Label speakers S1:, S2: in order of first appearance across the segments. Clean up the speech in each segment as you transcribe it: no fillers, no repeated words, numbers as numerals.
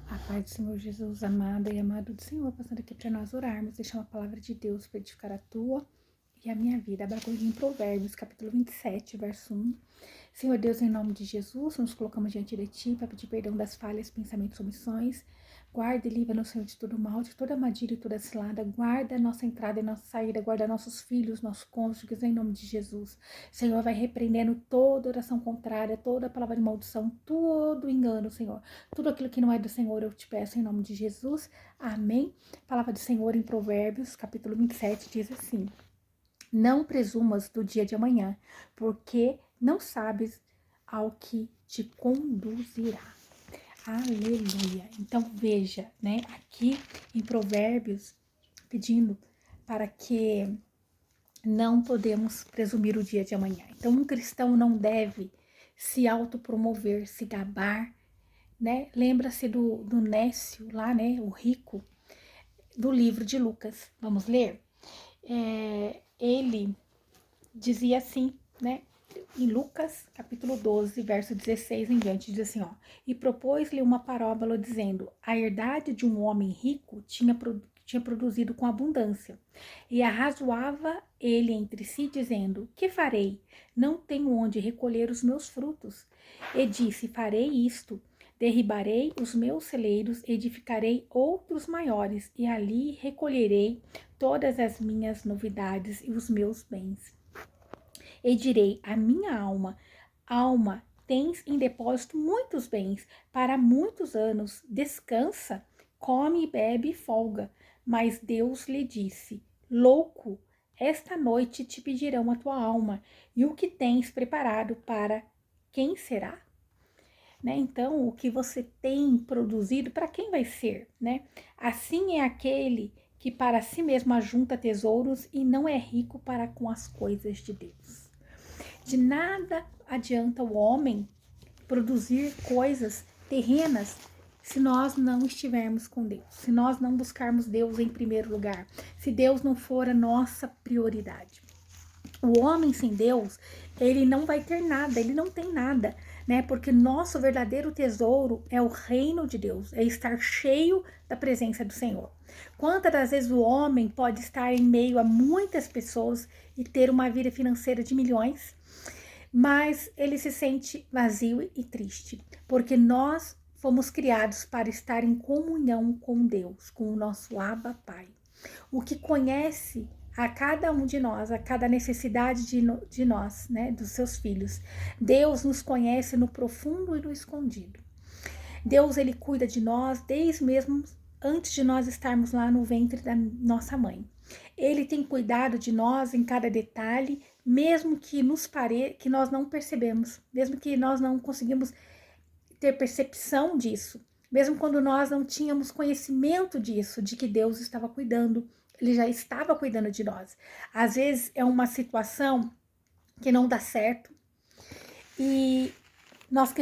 S1: A paz do Senhor Jesus, amada e amado do Senhor, passando aqui para nós orarmos, deixar uma palavra de Deus para edificar a tua e a minha vida. Abra comigo em Provérbios, capítulo 27, verso 1. Senhor Deus, em nome de Jesus, nos colocamos diante de Ti para pedir perdão das falhas, pensamentos, omissões. Guarda e livra-nos, Senhor, de todo mal, de toda armadilha e toda cilada. Guarda a nossa entrada e nossa saída. Guarda nossos filhos, nossos cônjuges, em nome de Jesus. Senhor, vai repreendendo toda oração contrária, toda palavra de maldição, todo engano, Senhor. Tudo aquilo que não é do Senhor, eu te peço em nome de Jesus. Amém. A palavra do Senhor em Provérbios, capítulo 27, diz assim: Não presumas do dia de amanhã, porque não sabes ao que te conduzirá. Aleluia. Então veja, né, aqui em Provérbios, pedindo para que não podemos presumir o dia de amanhã. Então um cristão não deve se autopromover, se gabar, né? Lembra-se do Nécio lá, né, o rico, do livro de Lucas. Vamos ler? Ele dizia assim, né? Em Lucas, capítulo 12, verso 16 em diante, diz assim, ó: E propôs-lhe uma parábola, dizendo: A herdade de um homem rico tinha produzido com abundância. E arrazoava ele entre si, dizendo: Que farei? Não tenho onde recolher os meus frutos. E disse: Farei isto: derribarei os meus celeiros, edificarei outros maiores, e ali recolherei todas as minhas novidades e os meus bens. E direi à minha alma: Alma, tens em depósito muitos bens, para muitos anos. Descansa, come e bebe e folga. Mas Deus lhe disse: Louco, esta noite te pedirão a tua alma, e o que tens preparado para quem será? Né? Então, o que você tem produzido, para quem vai ser? Né? Assim é aquele que para si mesmo ajunta tesouros e não é rico para com as coisas de Deus. De nada adianta o homem produzir coisas terrenas se nós não estivermos com Deus, se nós não buscarmos Deus em primeiro lugar, se Deus não for a nossa prioridade. O homem sem Deus, ele não vai ter nada, ele não tem nada, né? Porque nosso verdadeiro tesouro é o reino de Deus, é estar cheio da presença do Senhor. Quantas das vezes o homem pode estar em meio a muitas pessoas e ter uma vida financeira de milhões, mas ele se sente vazio e triste, porque nós fomos criados para estar em comunhão com Deus, com o nosso Abba Pai, o que conhece a cada um de nós, a cada necessidade de nós, né, dos seus filhos. Deus nos conhece no profundo e no escondido. Deus, ele cuida de nós desde mesmo antes de nós estarmos lá no ventre da nossa mãe. Ele tem cuidado de nós em cada detalhe, mesmo que que nós não percebemos, mesmo que nós não conseguimos ter percepção disso, mesmo quando nós não tínhamos conhecimento disso, de que Deus estava cuidando, ele já estava cuidando de nós. Às vezes é uma situação que não dá certo e nós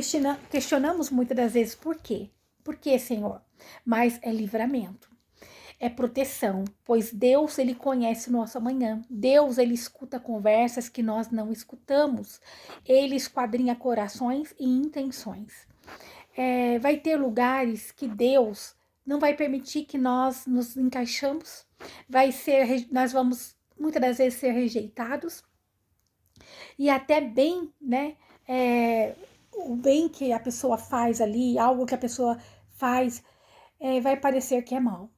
S1: questionamos muitas das vezes por quê? Por quê, Senhor? Mas é livramento. É proteção, pois Deus, ele conhece o nosso amanhã. Deus, ele escuta conversas que nós não escutamos. Ele esquadrinha corações e intenções. Vai ter lugares que Deus não vai permitir que nós nos encaixamos. Nós vamos muitas das vezes ser rejeitados. E até bem, né? O bem que a pessoa faz ali, algo que a pessoa faz, vai parecer que é mal.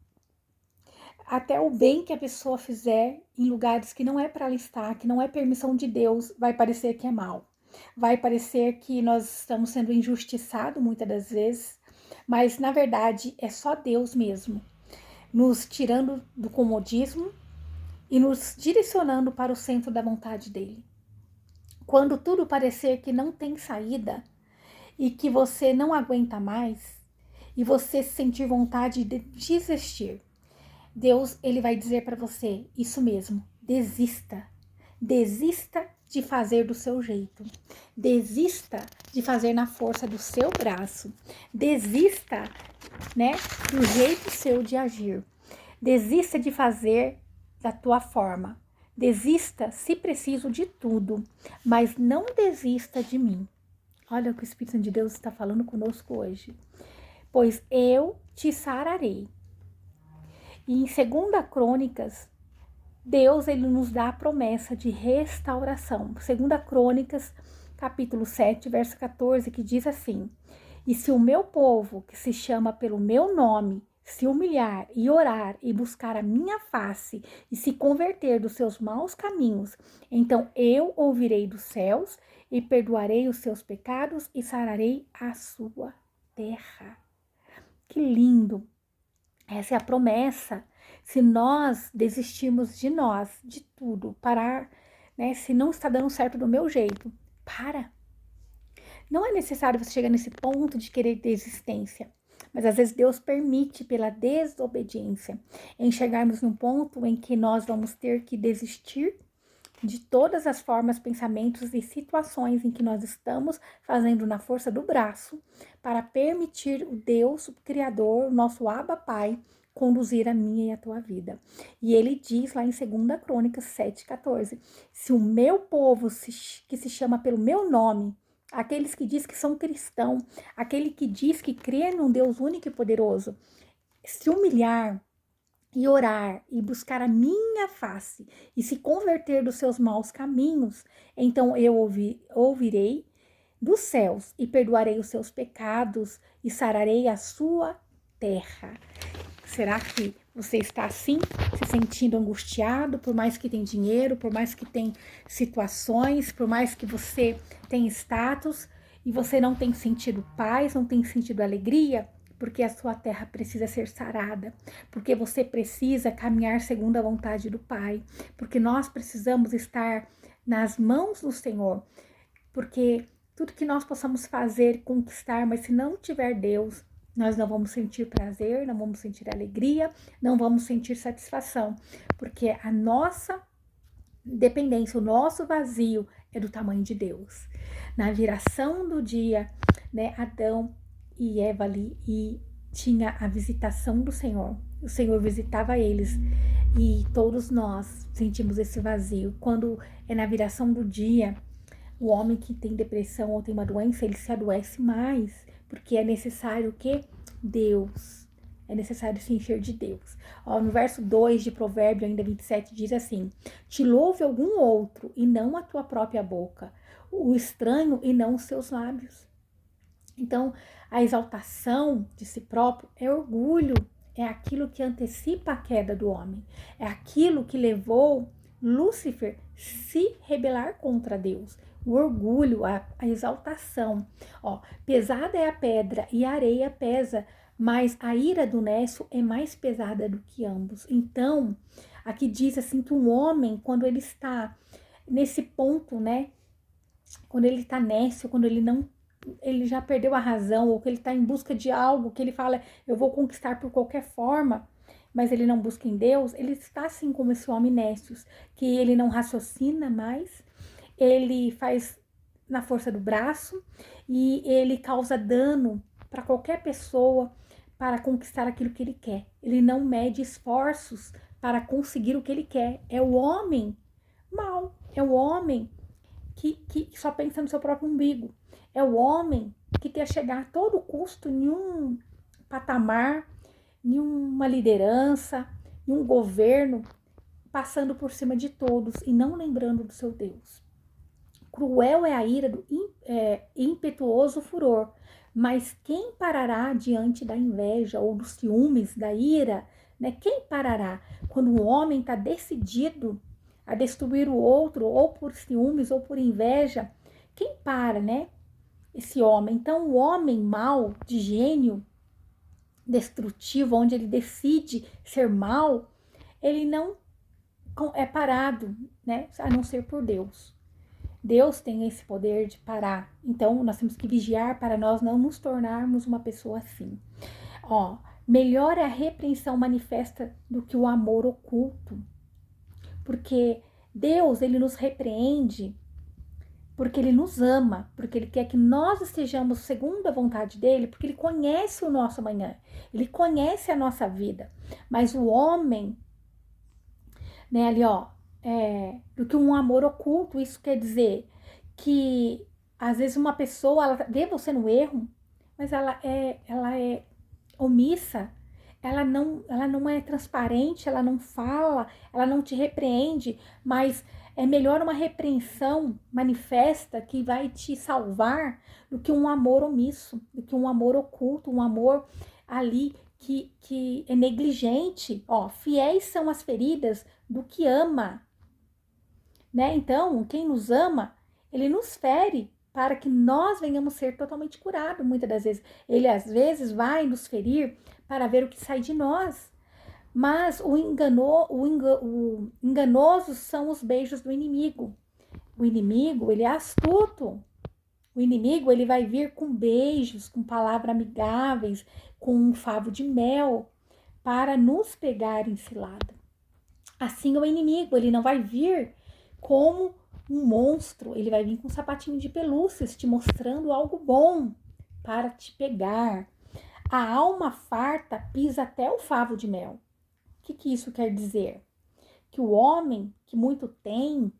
S1: Até o bem que a pessoa fizer em lugares que não é para ela estar, que não é permissão de Deus, vai parecer que é mal. Vai parecer que nós estamos sendo injustiçados muitas das vezes, mas na verdade é só Deus mesmo, nos tirando do comodismo e nos direcionando para o centro da vontade dele. Quando tudo parecer que não tem saída e que você não aguenta mais e você sentir vontade de desistir, Deus, ele vai dizer para você, isso mesmo, desista. Desista de fazer do seu jeito. Desista de fazer na força do seu braço. Desista, né, do jeito seu de agir. Desista de fazer da tua forma. Desista, se preciso, de tudo, mas não desista de mim. Olha o que o Espírito Santo de Deus está falando conosco hoje. pois eu te sararei. E em 2 Crônicas, Deus ele nos dá a promessa de restauração. 2 Crônicas, capítulo 7, verso 14, que diz assim: E se o meu povo, que se chama pelo meu nome, se humilhar e orar e buscar a minha face e se converter dos seus maus caminhos, então eu ouvirei dos céus e perdoarei os seus pecados e sararei a sua terra. Que lindo! Essa é a promessa. Se nós desistirmos de nós, de tudo, parar, né? Se não está dando certo do meu jeito, para. Não é necessário você chegar nesse ponto de querer desistência. Mas às vezes Deus permite pela desobediência enxergarmos num ponto em que nós vamos ter que desistir de todas as formas, pensamentos e situações em que nós estamos fazendo na força do braço para permitir o Deus, o Criador, o nosso Abba Pai, conduzir a minha e a tua vida. E ele diz lá em 2 Crônicas 7,14: se o meu povo que se chama pelo meu nome, aqueles que diz que são cristãos, aquele que diz que crê num Deus único e poderoso, se humilhar e orar e buscar a minha face e se converter dos seus maus caminhos, então eu ouvirei dos céus e perdoarei os seus pecados e sararei a sua terra. Será que você está assim, se sentindo angustiado, por mais que tem dinheiro, por mais que tem situações, por mais que você tem status e você não tem sentido paz, não tem sentido alegria? Porque a sua terra precisa ser sarada, porque você precisa caminhar segundo a vontade do Pai, porque nós precisamos estar nas mãos do Senhor, porque tudo que nós possamos fazer, conquistar, mas se não tiver Deus, nós não vamos sentir prazer, não vamos sentir alegria, não vamos sentir satisfação, porque a nossa dependência, o nosso vazio é do tamanho de Deus. Na viração do dia, né, Adão e Eva ali e tinha a visitação do Senhor. O Senhor visitava eles e todos nós sentimos esse vazio. Quando é na viração do dia, o homem que tem depressão ou tem uma doença, ele se adoece mais, porque é necessário que Deus, é necessário se encher de Deus. Ó, no verso 2 de Provérbio, ainda 27, diz assim: te louve algum outro e não a tua própria boca, o estranho e não os seus lábios. Então, a exaltação de si próprio é orgulho, é aquilo que antecipa a queda do homem, é aquilo que levou Lúcifer se rebelar contra Deus. O orgulho, a exaltação. Ó, pesada é a pedra e a areia pesa, mas a ira do nécio é mais pesada do que ambos. Então, aqui diz assim que um homem, quando ele está nesse ponto, né? Quando ele está nécio, quando ele já perdeu a razão, ou que ele está em busca de algo, que ele fala, eu vou conquistar por qualquer forma, mas ele não busca em Deus, ele está assim como esse homem nécio, que ele não raciocina mais, ele faz na força do braço e ele causa dano para qualquer pessoa para conquistar aquilo que ele quer. Ele não mede esforços para conseguir o que ele quer. É o homem mau, é o homem que só pensa no seu próprio umbigo. É o homem que quer chegar a todo custo em um patamar, em uma liderança, em um governo, passando por cima de todos e não lembrando do seu Deus. Cruel é a ira do impetuoso furor, mas quem parará diante da inveja ou dos ciúmes, da ira? Né? Quem parará quando o homem está decidido a destruir o outro, ou por ciúmes, ou por inveja? Quem para, né? Esse homem. Então, o homem mau, de gênio destrutivo, onde ele decide ser mau, ele não é parado, né? A não ser por Deus. Deus tem esse poder de parar. Então, nós temos que vigiar para nós não nos tornarmos uma pessoa assim. Ó, melhor é a repreensão manifesta do que o amor oculto. Porque Deus, ele nos repreende porque ele nos ama, porque ele quer que nós estejamos segundo a vontade dele, porque ele conhece o nosso amanhã, ele conhece a nossa vida. Mas o homem, né, ali ó, do que um amor oculto, isso quer dizer que às vezes uma pessoa, ela vê você no erro, mas ela é omissa, ela não é transparente, ela não fala, ela não te repreende, mas é melhor uma repreensão manifesta que vai te salvar do que um amor omisso, do que um amor oculto, um amor ali que é negligente. Ó, fiéis são as feridas do que ama, né? Então, quem nos ama, ele nos fere para que nós venhamos ser totalmente curados. Muitas das vezes, ele às vezes vai nos ferir para ver o que sai de nós. Mas o enganoso são os beijos do inimigo. O inimigo, ele é astuto. O inimigo, ele vai vir com beijos, com palavras amigáveis, com um favo de mel, para nos pegar em cilada. Assim o inimigo, ele não vai vir como um monstro, ele vai vir com um sapatinho de pelúcias, te mostrando algo bom para te pegar. A alma farta pisa até o favo de mel. O que isso quer dizer? Que o homem que muito tem,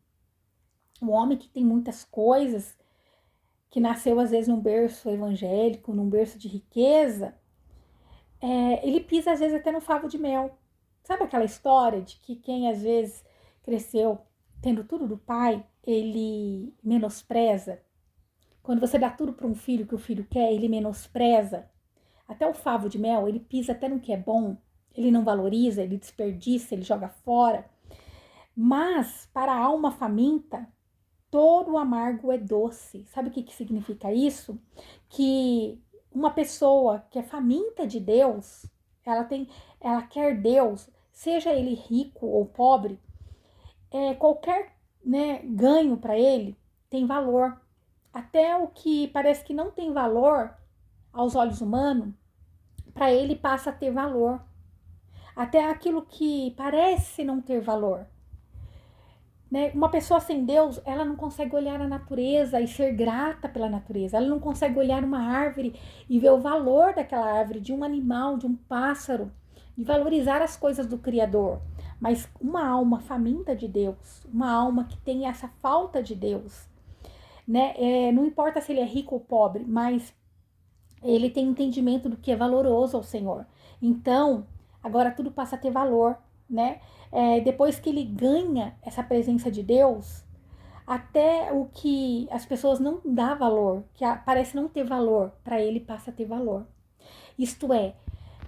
S1: o homem que tem muitas coisas, que nasceu às vezes num berço evangélico, num berço de riqueza, ele pisa às vezes até no favo de mel. Sabe aquela história de que quem às vezes cresceu tendo tudo do pai, ele menospreza? Quando você dá tudo para um filho que o filho quer, ele menospreza. Até o favo de mel, ele pisa até no que é bom, ele não valoriza, ele desperdiça, ele joga fora. Mas para a alma faminta, todo o amargo é doce. Sabe o que significa isso? Que uma pessoa que é faminta de Deus, ela quer Deus, seja ele rico ou pobre, qualquer, né, ganho para ele tem valor. Até o que parece que não tem valor aos olhos humanos, para ele passa a ter valor. Até aquilo que parece não ter valor, né? Uma pessoa sem Deus, ela não consegue olhar a natureza e ser grata pela natureza. Ela não consegue olhar uma árvore e ver o valor daquela árvore, de um animal, de um pássaro, de valorizar as coisas do Criador. Mas uma alma faminta de Deus, uma alma que tem essa falta de Deus, né? Não importa se ele é rico ou pobre, mas ele tem entendimento do que é valoroso ao Senhor. Então, agora tudo passa a ter valor, né? Depois que ele ganha essa presença de Deus, até o que as pessoas não dão valor, que parece não ter valor, para ele passa a ter valor. Isto é,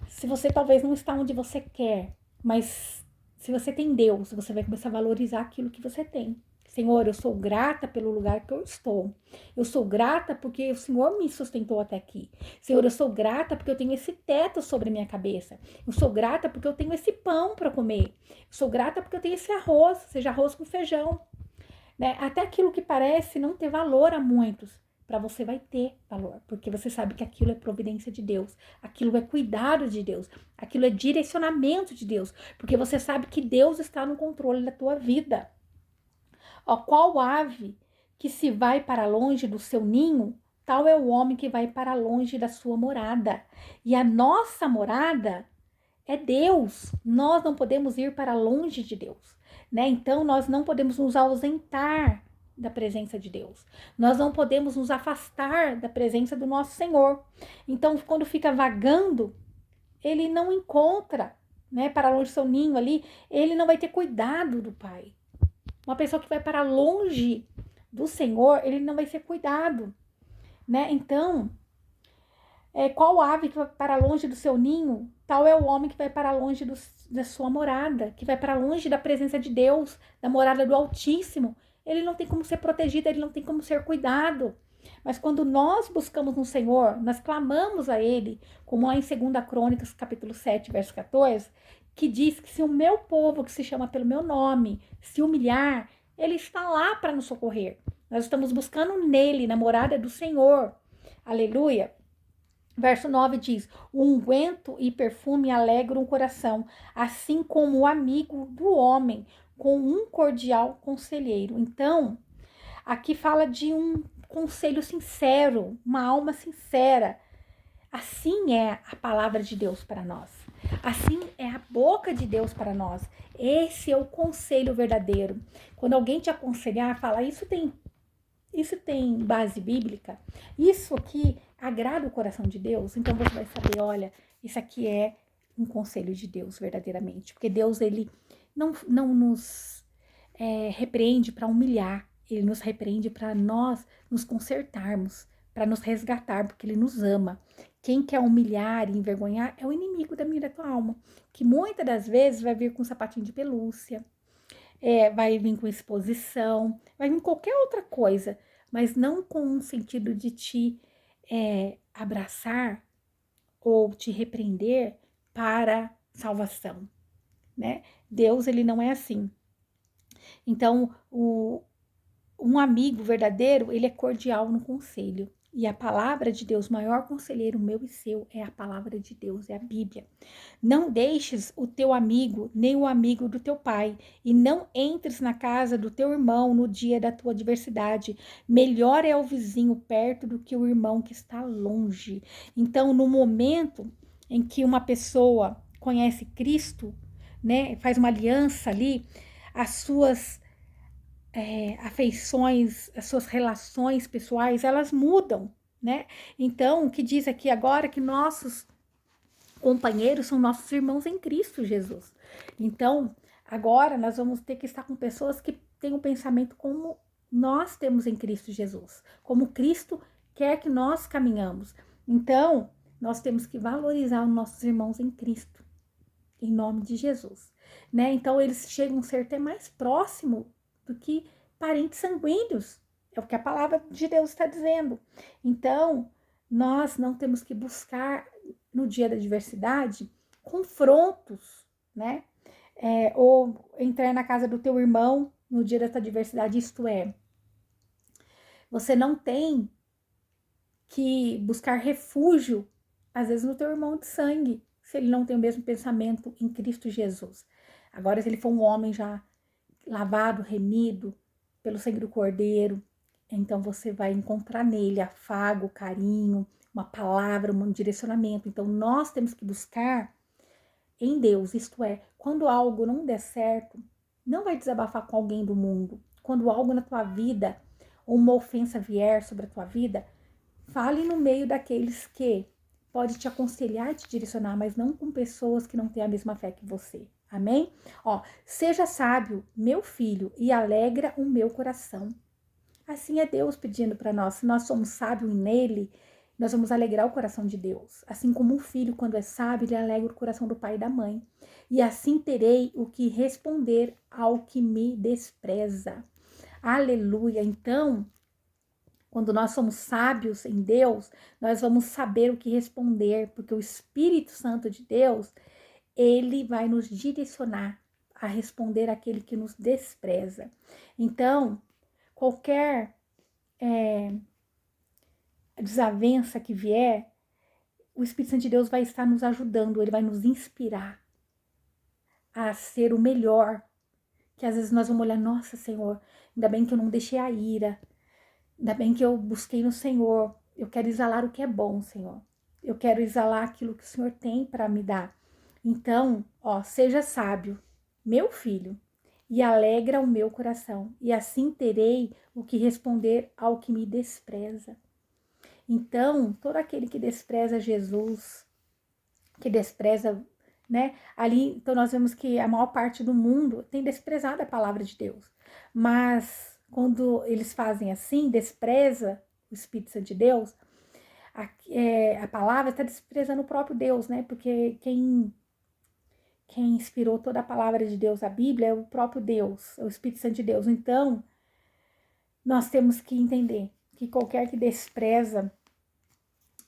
S1: se você talvez não está onde você quer, mas se você tem Deus, você vai começar a valorizar aquilo que você tem. Senhor, eu sou grata pelo lugar que eu estou. Eu sou grata porque o Senhor me sustentou até aqui. Senhor, eu sou grata porque eu tenho esse teto sobre a minha cabeça. Eu sou grata porque eu tenho esse pão para comer. Eu sou grata porque eu tenho esse arroz, seja arroz com feijão. Né? Até aquilo que parece não ter valor a muitos, para você vai ter valor, porque você sabe que aquilo é providência de Deus, aquilo é cuidado de Deus, aquilo é direcionamento de Deus, porque você sabe que Deus está no controle da tua vida. Ó, qual ave que se vai para longe do seu ninho, tal é o homem que vai para longe da sua morada. E a nossa morada é Deus. Nós não podemos ir para longe de Deus, né? Então nós não podemos nos ausentar da presença de Deus. Nós não podemos nos afastar da presença do nosso Senhor. Então, quando fica vagando, ele não encontra, né, para longe do seu ninho ali, ele não vai ter cuidado do Pai. Uma pessoa que vai para longe do Senhor, ele não vai ser cuidado, né? Então, qual ave que vai para longe do seu ninho, tal é o homem que vai para longe da sua morada, que vai para longe da presença de Deus, da morada do Altíssimo. Ele não tem como ser protegido, ele não tem como ser cuidado. Mas quando nós buscamos no Senhor, nós clamamos a Ele, como lá em 2 Crônicas, capítulo 7, verso 14, que diz que se o meu povo, que se chama pelo meu nome, se humilhar, Ele está lá para nos socorrer. Nós estamos buscando nele, na morada do Senhor. Aleluia. Verso 9 diz: o unguento e perfume alegram o coração, assim como o amigo do homem, com um cordial conselheiro. Então, aqui fala de um conselho sincero, uma alma sincera. Assim é a palavra de Deus para nós. Assim é a boca de Deus para nós. Esse é o conselho verdadeiro. Quando alguém te aconselhar, fala, isso tem base bíblica, isso aqui agrada o coração de Deus, então você vai saber, olha, Isso aqui é um conselho de Deus, verdadeiramente. Porque Deus, ele não nos repreende para humilhar. Ele nos repreende para nós nos consertarmos, para nos resgatar, porque ele nos ama. Quem quer humilhar e envergonhar é o inimigo da minha e da tua alma, que muitas das vezes vai vir com um sapatinho de pelúcia, vai vir com exposição, vai vir com qualquer outra coisa, mas não com um sentido de te abraçar ou te repreender para salvação, né? Deus, ele não é assim. Então, um amigo verdadeiro, ele é cordial no conselho. E a palavra de Deus, maior conselheiro meu e seu, é a palavra de Deus, é a Bíblia. Não deixes o teu amigo, nem o amigo do teu pai, e não entres na casa do teu irmão no dia da tua adversidade. Melhor é o vizinho perto do que o irmão que está longe. Então, no momento em que uma pessoa conhece Cristo, né, faz uma aliança ali, as suas afeições, as suas relações pessoais, elas mudam, né? Então, o que diz aqui agora que nossos companheiros são nossos irmãos em Cristo Jesus. Então, agora nós vamos ter que estar com pessoas que têm um pensamento como nós temos em Cristo Jesus, como Cristo quer que nós caminhamos. Então, nós temos que valorizar os nossos irmãos em Cristo, em nome de Jesus, né? Então, eles chegam a ser até mais próximos do que parentes sanguíneos, é o que a palavra de Deus está dizendo. Então, nós não temos que buscar no dia da adversidade confrontos, né? Ou entrar na casa do teu irmão no dia dessa adversidade, isto é, você não tem que buscar refúgio, às vezes, no teu irmão de sangue, se ele não tem o mesmo pensamento em Cristo Jesus. Agora, se ele for um homem já lavado, remido pelo sangue do Cordeiro, então você vai encontrar nele afago, carinho, uma palavra, um direcionamento. Então nós temos que buscar em Deus, isto é, quando algo não der certo, não vai desabafar com alguém do mundo. Quando algo na tua vida, ou uma ofensa vier sobre a tua vida, fale no meio daqueles que pode te aconselhar e te direcionar, mas não com pessoas que não têm a mesma fé que você. Amém? Ó, seja sábio, meu filho, e alegra o meu coração. Assim é Deus pedindo para nós. Se nós somos sábios nele, nós vamos alegrar o coração de Deus. Assim como um filho, quando é sábio, ele alegra o coração do pai e da mãe. E assim terei o que responder ao que me despreza. Aleluia! Então, quando nós somos sábios em Deus, nós vamos saber o que responder, porque o Espírito Santo de Deus, ele vai nos direcionar a responder àquele que nos despreza. Então, qualquer desavença que vier, o Espírito Santo de Deus vai estar nos ajudando, ele vai nos inspirar a ser o melhor. Que às vezes nós vamos olhar, nossa, Senhor, ainda bem que eu não deixei a ira, ainda bem que eu busquei no Senhor, eu quero exalar o que é bom, Senhor. Eu quero exalar aquilo que o Senhor tem para me dar. Então, ó, seja sábio, meu filho, e alegra o meu coração, e assim terei o que responder ao que me despreza. Então, todo aquele que despreza Jesus, que despreza, né? Ali, então nós vemos que a maior parte do mundo tem desprezado a palavra de Deus. Mas quando eles fazem assim, despreza o Espírito Santo de Deus, a palavra está desprezando o próprio Deus, né? Porque quem inspirou toda a palavra de Deus, a Bíblia, é o próprio Deus, é o Espírito Santo de Deus. Então, nós temos que entender que qualquer que despreza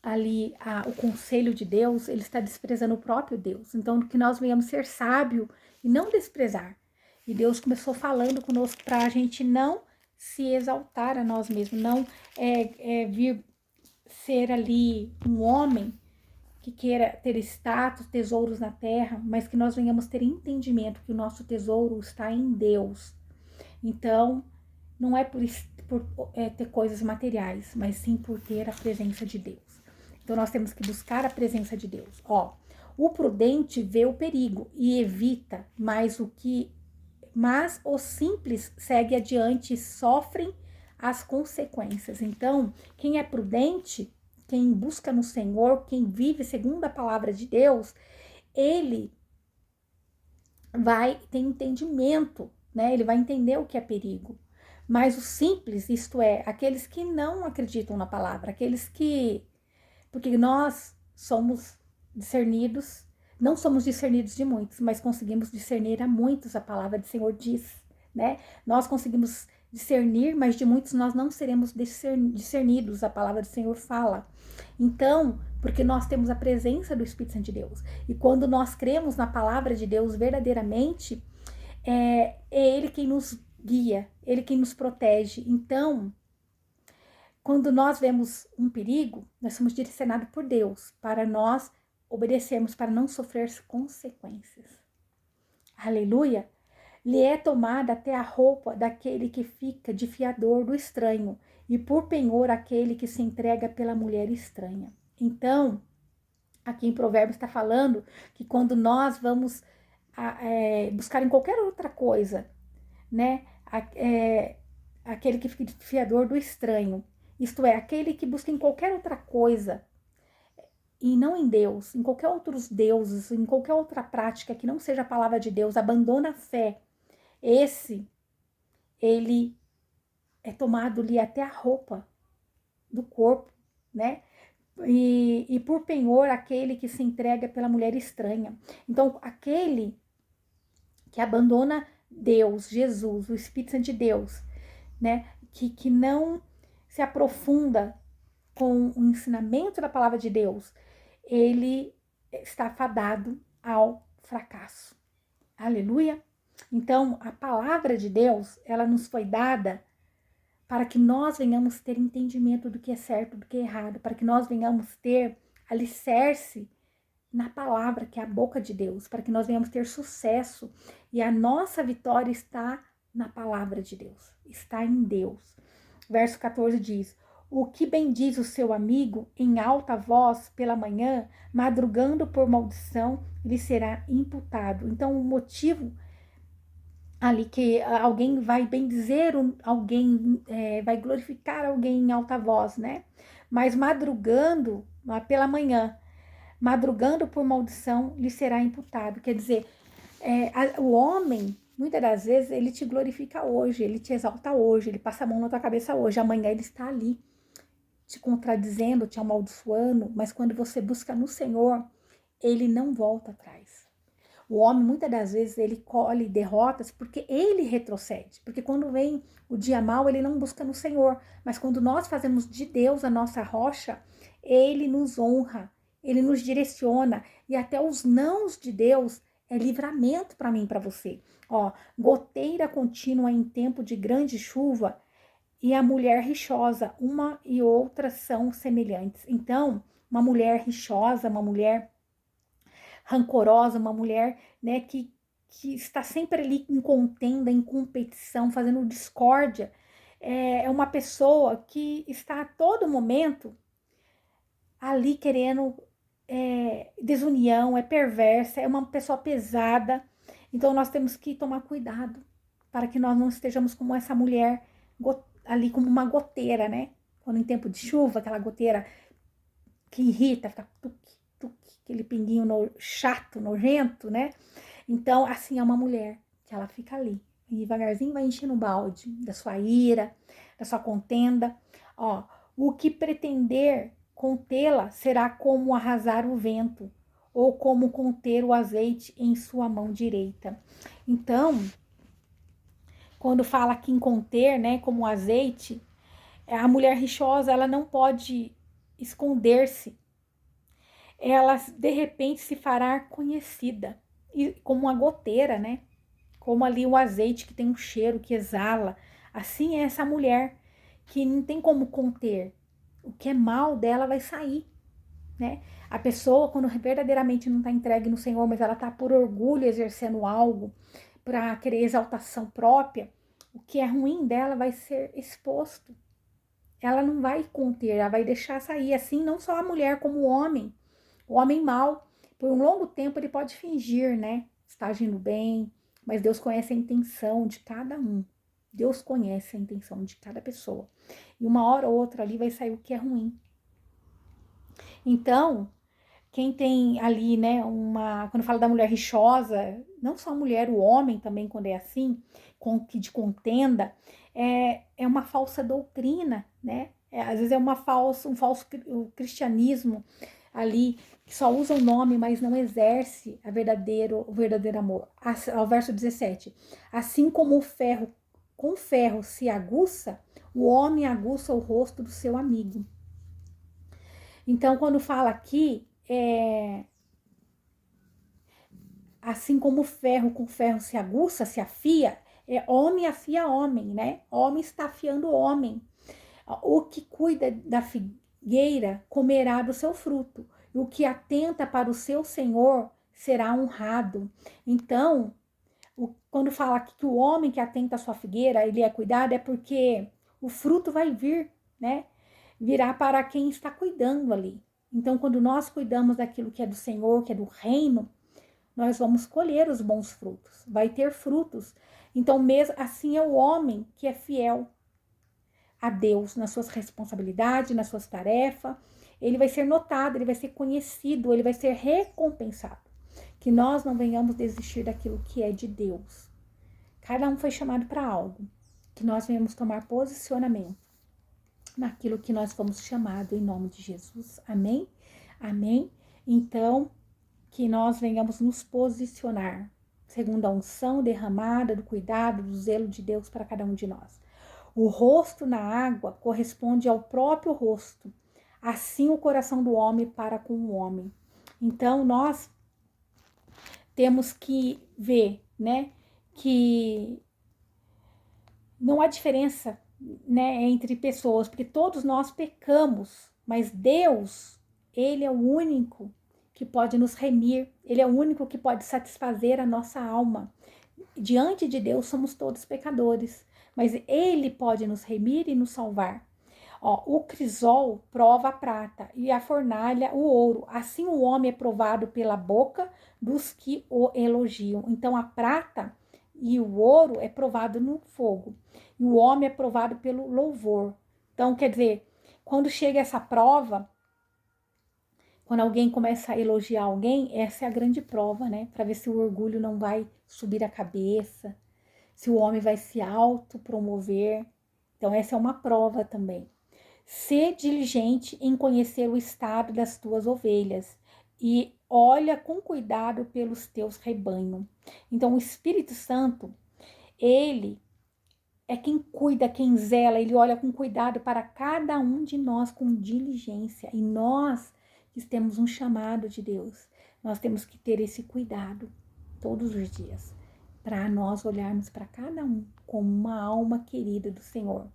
S1: ali o conselho de Deus, ele está desprezando o próprio Deus. Então, que nós venhamos ser sábios e não desprezar. E Deus começou falando conosco para a gente não se exaltar a nós mesmos, não vir ser ali um homem que queira ter status, tesouros na terra, mas que nós venhamos ter entendimento que o nosso tesouro está em Deus. Então, não é por ter coisas materiais, mas sim por ter a presença de Deus. Então, nós temos que buscar a presença de Deus. Ó, o prudente vê o perigo e evita, mas o simples segue adiante e sofrem as consequências. Então, quem é prudente, quem busca no Senhor, quem vive segundo a palavra de Deus, ele vai ter entendimento, né? Ele vai entender o que é perigo. Mas os simples, isto é, aqueles que não acreditam na palavra, aqueles que... Porque nós somos discernidos, não somos discernidos de muitos, mas conseguimos discernir a muitos, a palavra do Senhor diz, né? Nós conseguimos discernir, mas de muitos nós não seremos discernidos, a palavra do Senhor fala. Então, porque nós temos a presença do Espírito Santo de Deus. E quando nós cremos na palavra de Deus verdadeiramente, é Ele quem nos guia, Ele quem nos protege. Então, quando nós vemos um perigo, nós somos direcionados por Deus para nós obedecermos, para não sofrer consequências. Aleluia! Lhe é tomada até a roupa daquele que fica de fiador do estranho, e por penhor aquele que se entrega pela mulher estranha. Então, aqui em Provérbios está falando que quando nós vamos buscar em qualquer outra coisa, né, aquele que fica de fiador do estranho, isto é, aquele que busca em qualquer outra coisa, e não em Deus, em qualquer outros deuses, em qualquer outra prática que não seja a palavra de Deus, abandona a fé, ele é tomado-lhe até a roupa do corpo, né? E por penhor, aquele que se entrega pela mulher estranha. Então, aquele que abandona Deus, Jesus, o Espírito Santo de Deus, né? Que não se aprofunda com o ensinamento da palavra de Deus, ele está fadado ao fracasso. Aleluia! Então, a palavra de Deus, ela nos foi dada para que nós venhamos ter entendimento do que é certo, do que é errado, para que nós venhamos ter alicerce na palavra, que é a boca de Deus, para que nós venhamos ter sucesso. E a nossa vitória está na palavra de Deus, está em Deus. Verso 14 diz: o que bendiz o seu amigo em alta voz pela manhã, madrugando por maldição, lhe será imputado. Então, o motivo ali que alguém vai bendizer alguém, vai glorificar alguém em alta voz, né? Mas madrugando pela manhã, madrugando por maldição, lhe será imputado. Quer dizer, o homem, muitas das vezes, ele te glorifica hoje, ele te exalta hoje, ele passa a mão na tua cabeça hoje, amanhã ele está ali, te contradizendo, te amaldiçoando, mas quando você busca no Senhor, ele não volta atrás. O homem, muitas das vezes, ele colhe derrotas porque ele retrocede. Porque quando vem o dia mau, ele não busca no Senhor. Mas quando nós fazemos de Deus a nossa rocha, ele nos honra, ele nos direciona. E até os nãos de Deus é livramento para mim e para você. Ó, goteira contínua em tempo de grande chuva e a mulher rixosa, uma e outra são semelhantes. Então, uma mulher rixosa, uma mulher rancorosa, uma mulher, né, que está sempre ali em contenda, em competição, fazendo discórdia, é uma pessoa que está a todo momento ali querendo desunião, é perversa, é uma pessoa pesada. Então nós temos que tomar cuidado para que nós não estejamos como essa mulher ali como uma goteira, né? Quando em tempo de chuva, aquela goteira que irrita, fica tuque, tuque, aquele pinguinho chato, nojento, né? Então, assim é uma mulher, que ela fica ali, e devagarzinho vai enchendo o balde da sua ira, da sua contenda. Ó, o que pretender contê-la será como arrasar o vento, ou como conter o azeite em sua mão direita. Então, quando fala aqui em conter, né, como azeite, a mulher rixosa, ela não pode esconder-se. Ela, de repente, se fará conhecida, e como uma goteira, né? Como ali o azeite que tem um cheiro, que exala. Assim é essa mulher, que não tem como conter. O que é mal dela vai sair, né? A pessoa, quando verdadeiramente não está entregue no Senhor, mas ela está por orgulho exercendo algo, para querer exaltação própria, o que é ruim dela vai ser exposto. Ela não vai conter, ela vai deixar sair. Assim, não só a mulher, como o homem. O homem mau, por um longo tempo, ele pode fingir, né? Está agindo bem, mas Deus conhece a intenção de cada um. Deus conhece a intenção de cada pessoa. E uma hora ou outra ali vai sair o que é ruim. Então, quem tem ali, né, quando fala da mulher rixosa, não só a mulher, o homem também, quando é assim, de contenda, é uma falsa doutrina, né? Às vezes é um falso o cristianismo ali, que só usa o nome, mas não exerce o verdadeiro amor. Ao verso 17. Assim como o ferro, com ferro se aguça, o homem aguça o rosto do seu amigo. Então, quando fala aqui, assim como o ferro com ferro se aguça, se afia, homem afia homem, né? Homem está afiando homem. O que cuida da figueira comerá do seu fruto, e o que atenta para o seu senhor será honrado. Então, quando fala aqui que o homem que atenta à sua figueira, ele é cuidado, é porque o fruto vai vir, né? Virá para quem está cuidando ali. Então, quando nós cuidamos daquilo que é do Senhor, que é do reino, nós vamos colher os bons frutos, vai ter frutos. Então, mesmo assim é o homem que é fiel a Deus nas suas responsabilidades, nas suas tarefas, ele vai ser notado, ele vai ser conhecido, ele vai ser recompensado. Que nós não venhamos desistir daquilo que é de Deus. Cada um foi chamado para algo. Que nós venhamos tomar posicionamento naquilo que nós fomos chamados em nome de Jesus. Amém? Amém? Então, que nós venhamos nos posicionar segundo a unção derramada, do cuidado, do zelo de Deus para cada um de nós. O rosto na água corresponde ao próprio rosto. Assim o coração do homem para com o homem. Então, nós temos que ver, né, que não há diferença, né, entre pessoas, porque todos nós pecamos, mas Deus, ele é o único que pode nos remir, ele é o único que pode satisfazer a nossa alma. Diante de Deus somos todos pecadores, mas ele pode nos remir e nos salvar. Ó, o crisol prova a prata e a fornalha o ouro. Assim o homem é provado pela boca dos que o elogiam. Então a prata e o ouro é provado no fogo. E o homem é provado pelo louvor. Então, quer dizer, quando chega essa prova, quando alguém começa a elogiar alguém, essa é a grande prova, né? Para ver se o orgulho não vai subir a cabeça, se o homem vai se autopromover. Então, essa é uma prova também. Sê diligente em conhecer o estado das tuas ovelhas e olha com cuidado pelos teus rebanhos. Então, o Espírito Santo, ele é quem cuida, quem zela, ele olha com cuidado para cada um de nós com diligência. E nós que temos um chamado de Deus, nós temos que ter esse cuidado todos os dias, para nós olharmos para cada um como uma alma querida do Senhor,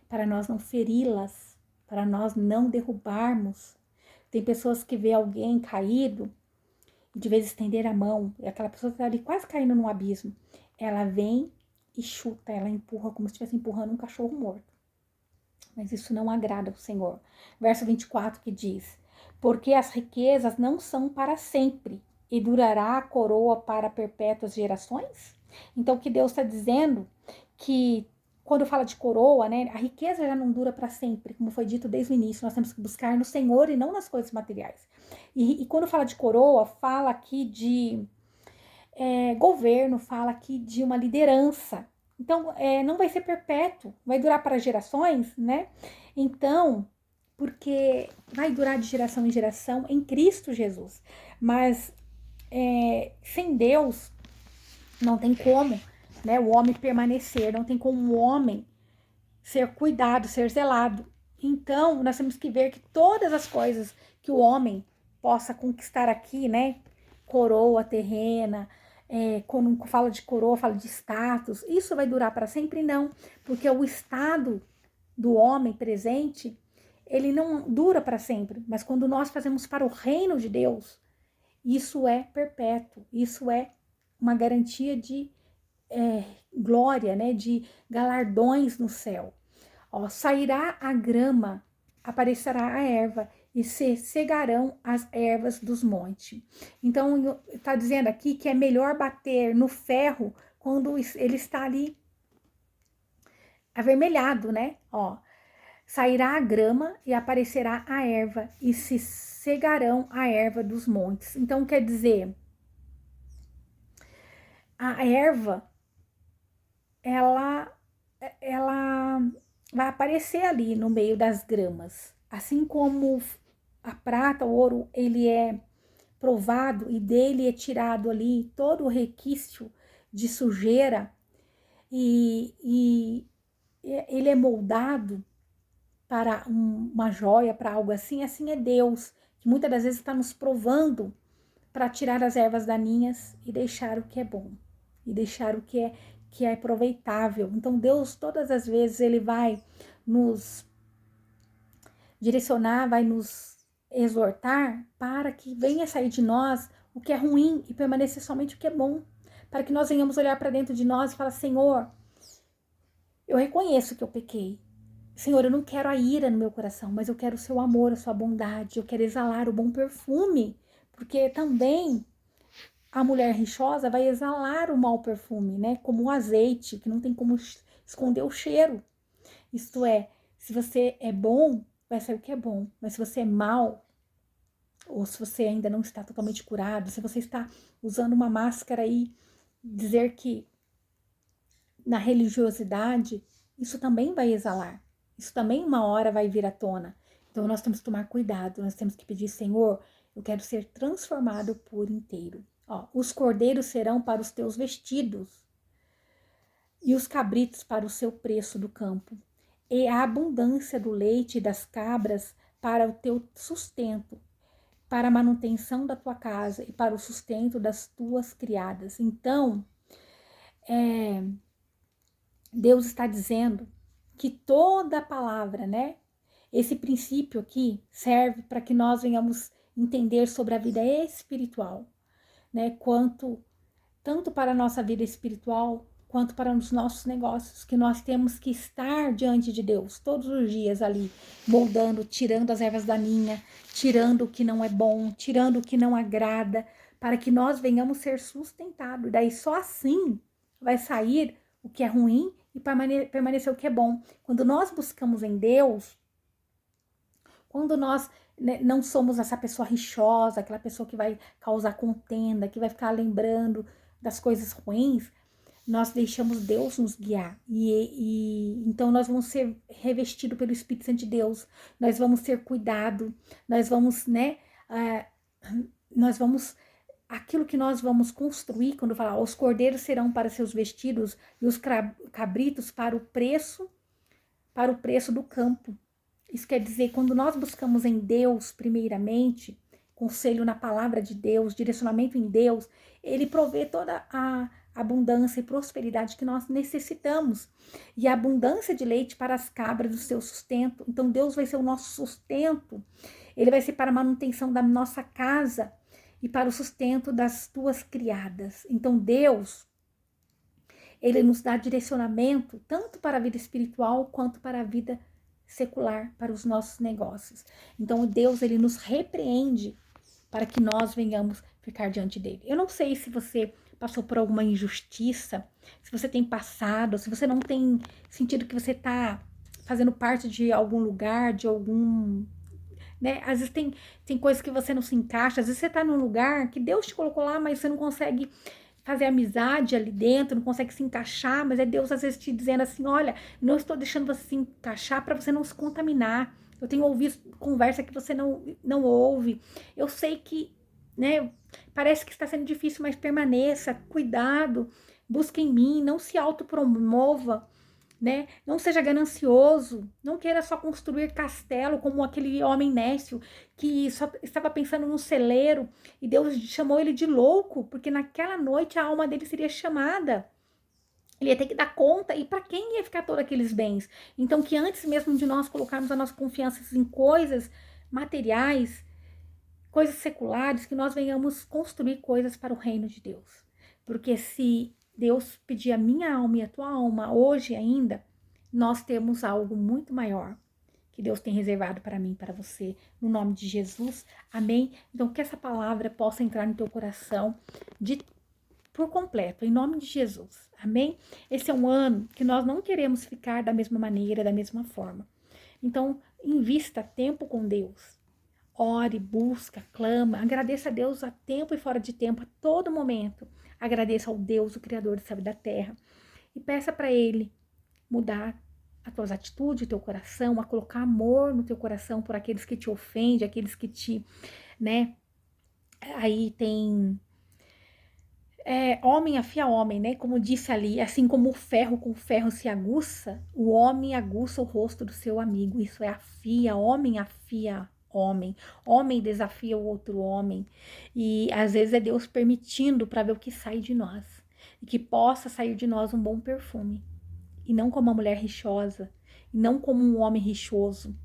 S1: para nós não feri-las, para nós não derrubarmos. Tem pessoas que vê alguém caído e de vez estender a mão, e aquela pessoa está ali quase caindo num abismo, ela vem e chuta, ela empurra como se estivesse empurrando um cachorro morto. Mas isso não agrada ao Senhor. Verso 24 que diz: porque as riquezas não são para sempre, e durará a coroa para perpétuas gerações? Então, o que Deus está dizendo, que quando fala de coroa, né, a riqueza já não dura para sempre, como foi dito desde o início, nós temos que buscar no Senhor e não nas coisas materiais. E quando fala de coroa, fala aqui de governo, fala aqui de uma liderança. Então, não vai ser perpétuo, vai durar para gerações, né? Então, porque vai durar de geração em geração em Cristo Jesus. Mas sem Deus, não tem como, né, o homem permanecer, não tem como o homem ser cuidado, ser zelado. Então, nós temos que ver que todas as coisas que o homem possa conquistar aqui, né, coroa terrena, quando fala de coroa, fala de status, isso vai durar para sempre? Não, porque o estado do homem presente, ele não dura para sempre, mas quando nós fazemos para o reino de Deus, isso é perpétuo, isso é uma garantia de glória, né, de galardões no céu. Ó, sairá a grama, aparecerá a erva, e se cegarão as ervas dos montes. Então, está dizendo aqui que é melhor bater no ferro quando ele está ali avermelhado, né? Ó, Sairá a grama e aparecerá a erva, e se cegarão a erva dos montes. Então, quer dizer, a erva, ela, ela vai aparecer ali no meio das gramas. Assim como a prata, o ouro, ele é provado e dele é tirado ali todo o requício de sujeira e ele é moldado para uma joia, para algo assim. Assim é Deus, que muitas das vezes está nos provando para tirar as ervas daninhas e deixar o que é bom, e deixar o que é aproveitável. Então Deus, todas as vezes, ele vai nos direcionar, vai nos exortar para que venha sair de nós o que é ruim e permanecer somente o que é bom, para que nós venhamos olhar para dentro de nós e falar: Senhor, eu reconheço que eu pequei. Senhor, eu não quero a ira no meu coração, mas eu quero o seu amor, a sua bondade, eu quero exalar o bom perfume, porque também a mulher rixosa vai exalar o mau perfume, né? Como um azeite, que não tem como esconder o cheiro. Isto é, se você é bom, vai sair o que é bom, mas se você é mal, ou se você ainda não está totalmente curado, se você está usando uma máscara aí, dizer que na religiosidade, isso também vai exalar. Isso também uma hora vai vir à tona. Então nós temos que tomar cuidado, nós temos que pedir: Senhor, eu quero ser transformado por inteiro. Ó, os cordeiros serão para os teus vestidos e os cabritos para o seu preço do campo. E a abundância do leite e das cabras para o teu sustento, para a manutenção da tua casa e para o sustento das tuas criadas. Então, Deus está dizendo que toda a palavra, né? Esse princípio aqui serve para que nós venhamos entender sobre a vida espiritual, né? Tanto para a nossa vida espiritual, quanto para os nossos negócios, que nós temos que estar diante de Deus todos os dias ali, moldando, tirando as ervas daninhas, tirando o que não é bom, tirando o que não agrada, para que nós venhamos ser sustentados. Daí só assim vai sair o que é ruim e permanecer o que é bom. Quando nós buscamos em Deus, quando nós, né, não somos essa pessoa rixosa, aquela pessoa que vai causar contenda, que vai ficar lembrando das coisas ruins, nós deixamos Deus nos guiar. Então nós vamos ser revestidos pelo Espírito Santo de Deus, nós vamos ser cuidados, nós vamos, né? Nós vamos. Aquilo que nós vamos construir, quando falar, os cordeiros serão para seus vestidos e os cabritos para o preço do campo. Isso quer dizer, quando nós buscamos em Deus, primeiramente, conselho na palavra de Deus, direcionamento em Deus, ele provê toda a abundância e prosperidade que nós necessitamos. E a abundância de leite para as cabras do seu sustento. Então Deus vai ser o nosso sustento. Ele vai ser para a manutenção da nossa casa e para o sustento das tuas criadas. Então Deus, ele nos dá direcionamento tanto para a vida espiritual quanto para a vida secular, para os nossos negócios. Então Deus, ele nos repreende para que nós venhamos ficar diante dele. Eu não sei se você passou por alguma injustiça, se você tem passado, se você não tem sentido que você está fazendo parte de algum lugar, de algum, né? Às vezes tem coisas que você não se encaixa, às vezes você está num lugar que Deus te colocou lá, mas você não consegue fazer amizade ali dentro, não consegue se encaixar, mas é Deus às vezes te dizendo assim: olha, não estou deixando você se encaixar para você não se contaminar. Eu tenho ouvido conversa que você não ouve. Eu sei que, né, parece que está sendo difícil, mas permaneça, cuidado, busque em mim, não se autopromova, né? Não seja ganancioso, não queira só construir castelo como aquele homem nécio que só estava pensando no celeiro e Deus chamou ele de louco, porque naquela noite a alma dele seria chamada. Ele ia ter que dar conta, e para quem ia ficar todos aqueles bens? Então, que antes mesmo de nós colocarmos a nossa confiança em coisas materiais, coisas seculares, que nós venhamos construir coisas para o reino de Deus. Porque se Deus pedir a minha alma e a tua alma hoje ainda, nós temos algo muito maior que Deus tem reservado para mim e para você, no nome de Jesus, amém? Então, que essa palavra possa entrar no teu coração por completo, em nome de Jesus, amém? Esse é um ano que nós não queremos ficar da mesma maneira, da mesma forma. Então, invista tempo com Deus. Ore, busca, clama, agradeça a Deus a tempo e fora de tempo, a todo momento. Agradeça ao Deus, o Criador do céu e da terra. E peça para Ele mudar as tuas atitudes, o teu coração, a colocar amor no teu coração por aqueles que te ofendem, aqueles que te, né? Aí tem homem afia homem, né? Como disse ali, assim como o ferro com o ferro se aguça, o homem aguça o rosto do seu amigo. Isso é afia, homem afia homem, homem desafia o outro homem. E às vezes é Deus permitindo para ver o que sai de nós. E que possa sair de nós um bom perfume. E não como uma mulher rixosa, e não como um homem rixoso,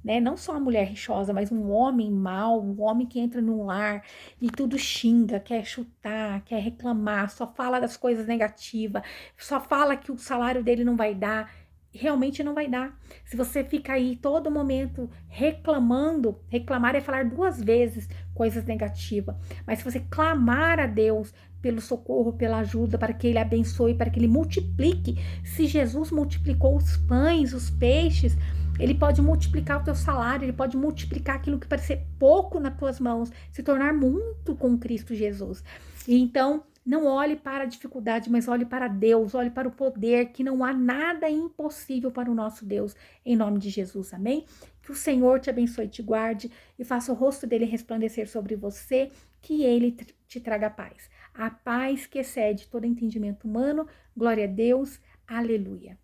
S1: né? Não só uma mulher rixosa, mas um homem mau, um homem que entra num lar e tudo xinga, quer chutar, quer reclamar, só fala das coisas negativas, só fala que o salário dele não vai dar. Realmente não vai dar. Se você fica aí todo momento reclamando, reclamar é falar duas vezes coisas negativas. Mas se você clamar a Deus pelo socorro, pela ajuda, para que Ele abençoe, para que Ele multiplique. Se Jesus multiplicou os pães, os peixes, Ele pode multiplicar o teu salário, Ele pode multiplicar aquilo que parecer pouco nas tuas mãos, se tornar muito com Cristo Jesus. E então, não olhe para a dificuldade, mas olhe para Deus, olhe para o poder, que não há nada impossível para o nosso Deus, em nome de Jesus, amém? Que o Senhor te abençoe e te guarde e faça o rosto dele resplandecer sobre você, que ele te traga paz. A paz que excede todo entendimento humano, glória a Deus, aleluia.